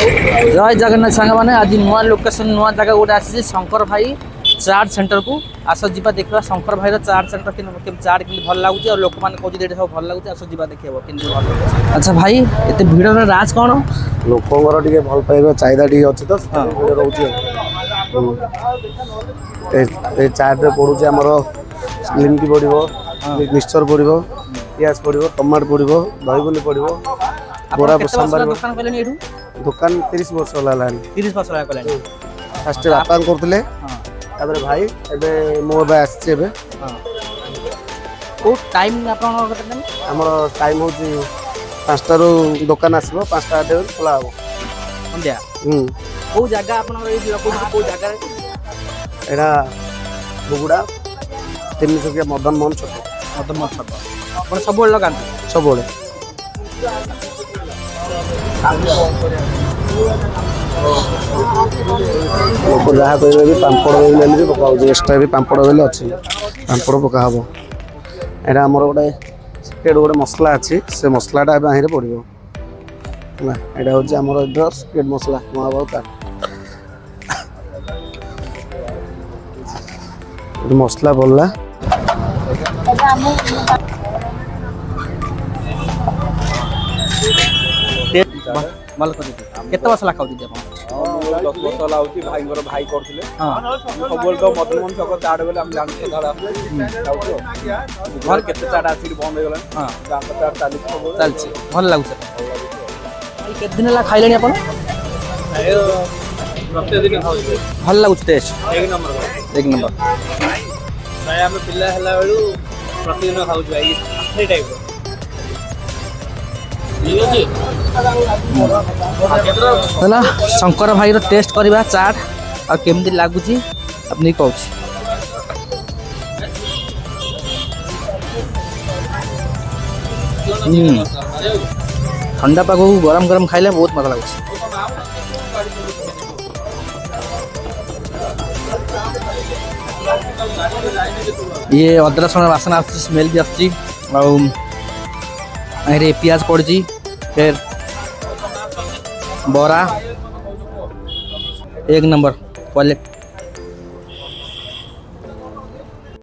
जय जगन्नाथ सांग मैंने आज नुआ लोकेशन नुआ जगह गोटे आसी शंकर भाई चाट सेंटर को आस जा देखा शंकर भाई चाट सेंटर के चाट कि भल लगुच और लोक मैंने कहते ये सब भल लगुच आस जा देखा कि अच्छा भाई एत भिड़ राज कौन लोकर टे भल पाइबा चाहिदा टे अच्छी तो रोचे चाट पड़ूचे आमर लिमकी पड़ो मिक्सचर पड़ो पियाज पड़ो टमाटो पड़ो दहीबुनी पड़ो बोरा सांबार दुकान 30 वर्ष है 30 वर्ष फास्ट बापा करते भाई एबे मो आसचे टाइम आम टाइम हूँ 5टा दुकान आसो 5टा खोला हम संध्या कौ जगह एटा बुगुड़ा 300 मदन मोहन छक मदन मोहन छक सब लगा सब लोक जहाँ कहे भी पापड़ बेले भी पकाऊ एक्सट्रा भी पापड़ बेले अच्छी पापड़ पका हम यहाँ आमर गोटे सिक्रेट गोटे मसला अच्छी से मसलाटा बाहर पड़ो यहाँ हूँ आमर सिक्रेट मसला महाबाबू मसला पड़ला केते वर्ष ला खाउती आपण 10 वर्ष ला होती भाई घर भाई करथिले सबल तो मदन मोहन छक चाट बेले हम जान के घर केते चाट आसी बंद हो गेला हां जान चाट चलछि भल लागु भाई केते दिन ला खाइलेनी आपण प्रत्येक दिन खाउ भल लागु टेस्ट एक नंबर भाई हम पिल्ला हला बेलू प्रतिदिन खाउ भाई ए टाइप है शंकर भाई टेस्ट करवा चाट और केमती लगुच अपनी कह ठंडा पाग गरम गरम खाइले बहुत मजा लगुच ये अदरक रसुण बासना आ स्मेल भी आसची पियाज पड़ी फिर बरा एक नंबर क्वालिटी